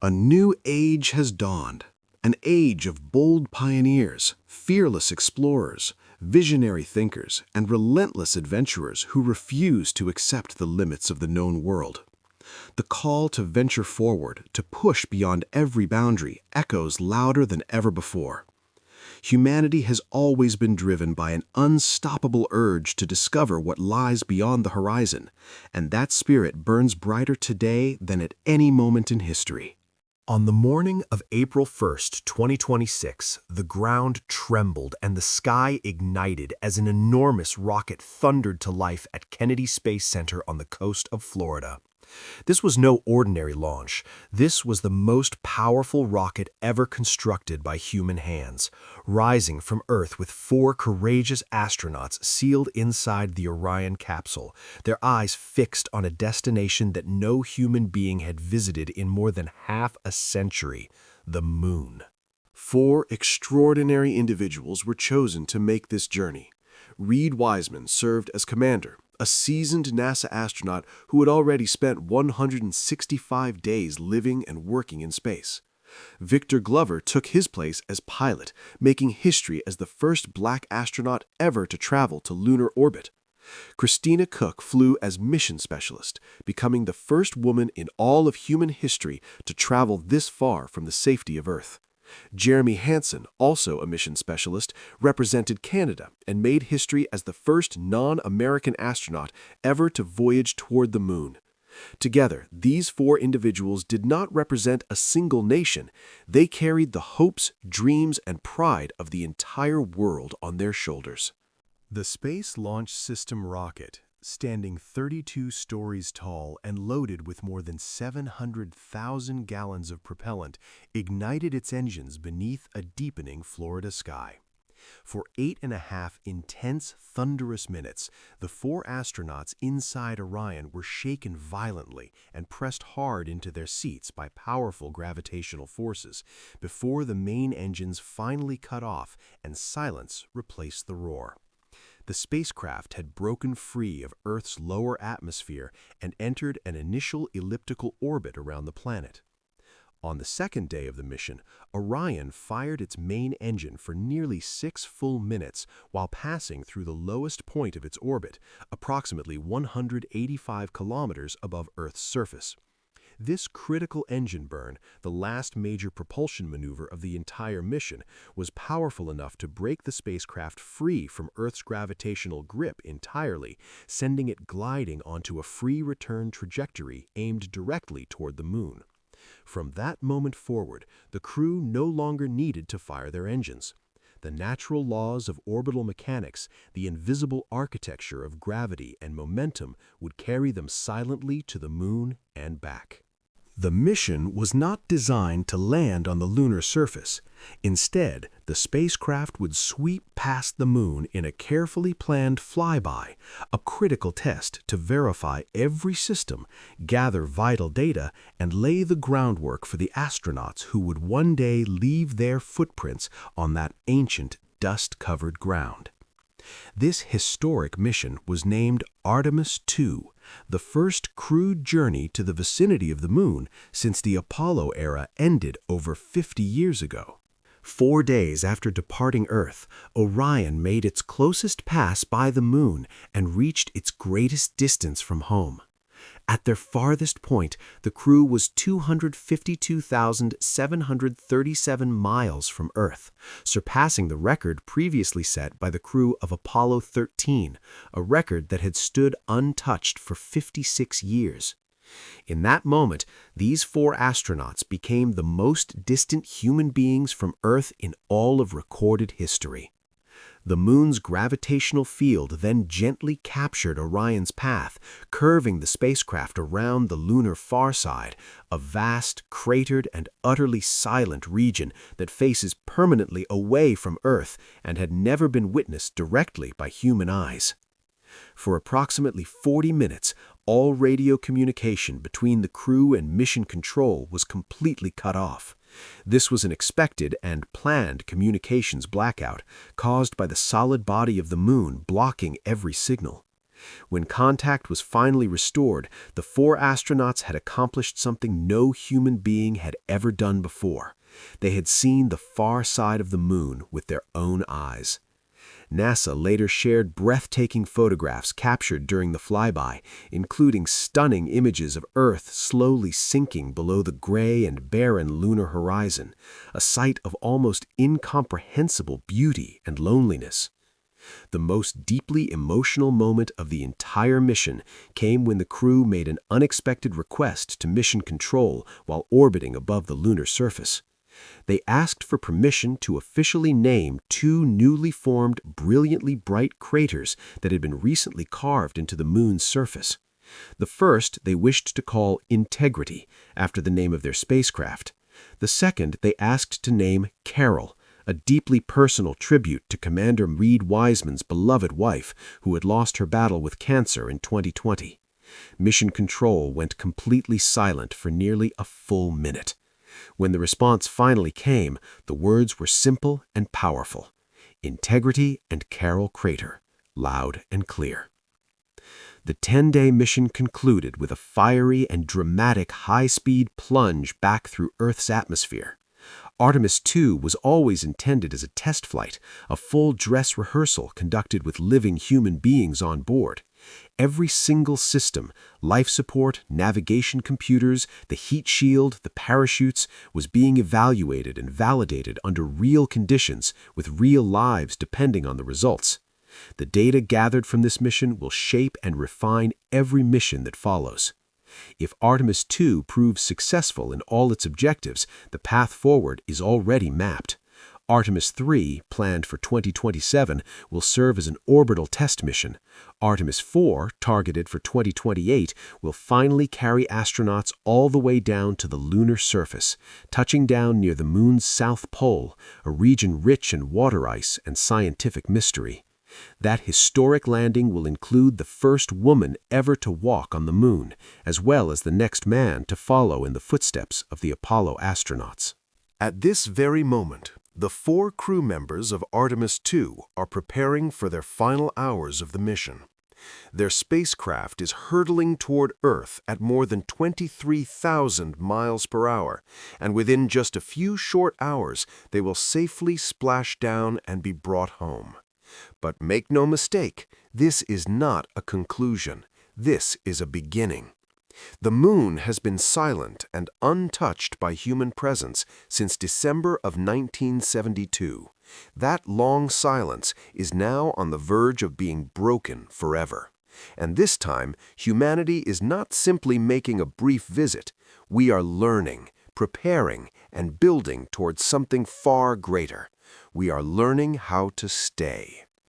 A new age has dawned, an age of bold pioneers, fearless explorers, visionary thinkers, and relentless adventurers who refuse to accept the limits of the known world. The call to venture forward, to push beyond every boundary, echoes louder than ever before. Humanity has always been driven by an unstoppable urge to discover what lies beyond the horizon, and that spirit burns brighter today than at any moment in history. On the morning of April 1st, 2026, the ground trembled and the sky ignited as an enormous rocket thundered to life at Kennedy Space Center on the coast of Florida. This was no ordinary launch. This was the most powerful rocket ever constructed by human hands, rising from Earth with 4 courageous astronauts sealed inside the Orion capsule, their eyes fixed on a destination that no human being had visited in more than half a century: the Moon. 4 extraordinary individuals were chosen to make this journey. Reid Wiseman served as commander, a seasoned NASA astronaut who had already spent 165 days living and working in space. Victor Glover took his place as pilot, making history as the first black astronaut ever to travel to lunar orbit. Christina Koch flew as mission specialist, becoming the first woman in all of human history to travel this far from the safety of Earth. Jeremy Hansen, also a mission specialist, represented Canada and made history as the first non-American astronaut ever to voyage toward the Moon. Together, these 4 individuals did not represent a single nation. They carried the hopes, dreams, and pride of the entire world on their shoulders. The Space Launch System rocket, standing 32 stories tall and loaded with more than 700,000 gallons of propellant, ignited its engines beneath a deepening Florida sky. For 8.5 intense, thunderous minutes, the 4 astronauts inside Orion were shaken violently and pressed hard into their seats by powerful gravitational forces before the main engines finally cut off and silence replaced the roar. The spacecraft had broken free of Earth's lower atmosphere and entered an initial elliptical orbit around the planet. On the second day of the mission, Orion fired its main engine for nearly 6 full minutes while passing through the lowest point of its orbit, approximately 185 kilometers above Earth's surface. This critical engine burn, the last major propulsion maneuver of the entire mission, was powerful enough to break the spacecraft free from Earth's gravitational grip entirely, sending it gliding onto a free return trajectory aimed directly toward the Moon. From that moment forward, the crew no longer needed to fire their engines. The natural laws of orbital mechanics, the invisible architecture of gravity and momentum would carry them silently to the Moon and back. The mission was not designed to land on the lunar surface. Instead, the spacecraft would sweep past the Moon in a carefully planned flyby, a critical test to verify every system, gather vital data, and lay the groundwork for the astronauts who would one day leave their footprints on that ancient, dust-covered ground. This historic mission was named Artemis II, the first crewed journey to the vicinity of the Moon since the Apollo era ended over 50 years ago. 4 days after departing Earth, Orion made its closest pass by the Moon and reached its greatest distance from home. At their farthest point, the crew was 252,737 miles from Earth, surpassing the record previously set by the crew of Apollo 13, a record that had stood untouched for 56 years. In that moment, these 4 astronauts became the most distant human beings from Earth in all of recorded history. The Moon's gravitational field then gently captured Orion's path, curving the spacecraft around the lunar far side, a vast, cratered, and utterly silent region that faces permanently away from Earth and had never been witnessed directly by human eyes. For approximately 40 minutes, all radio communication between the crew and mission control was completely cut off. This was an expected and planned communications blackout caused by the solid body of the Moon blocking every signal. When contact was finally restored, the 4 astronauts had accomplished something no human being had ever done before. They had seen the far side of the moon with their own eyes. NASA later shared breathtaking photographs captured during the flyby, including stunning images of Earth slowly sinking below the gray and barren lunar horizon, a sight of almost incomprehensible beauty and loneliness. The most deeply emotional moment of the entire mission came when the crew made an unexpected request to Mission Control while orbiting above the lunar surface. They asked for permission to officially name 2 newly formed, brilliantly bright craters that had been recently carved into the moon's surface. The first they wished to call Integrity, after the name of their spacecraft. The second they asked to name Carroll, a deeply personal tribute to Commander Reid Wiseman's beloved wife, who had lost her battle with cancer in 2020. Mission Control went completely silent for nearly a full minute. When the response finally came, the words were simple and powerful. Integrity and Carroll Crater, loud and clear. The 10-day mission concluded with a fiery and dramatic high-speed plunge back through Earth's atmosphere. Artemis II was always intended as a test flight, a full dress rehearsal conducted with living human beings on board. Every single system, life support, navigation computers, the heat shield, the parachutes, was being evaluated and validated under real conditions with real lives depending on the results. The data gathered from this mission will shape and refine every mission that follows. If Artemis II proves successful in all its objectives, the path forward is already mapped. Artemis III, planned for 2027, will serve as an orbital test mission. Artemis IV, targeted for 2028, will finally carry astronauts all the way down to the lunar surface, touching down near the moon's south pole, a region rich in water ice and scientific mystery. That historic landing will include the first woman ever to walk on the moon, as well as the next man to follow in the footsteps of the Apollo astronauts. At this very moment, the 4 crew members of Artemis II are preparing for their final hours of the mission. Their spacecraft is hurtling toward Earth at more than 23,000 miles per hour, and within just a few short hours, they will safely splash down and be brought home. But make no mistake, this is not a conclusion. This is a beginning. The moon has been silent and untouched by human presence since December of 1972. That long silence is now on the verge of being broken forever. And this time, humanity is not simply making a brief visit. We are learning, preparing, and building towards something far greater. We are learning how to stay.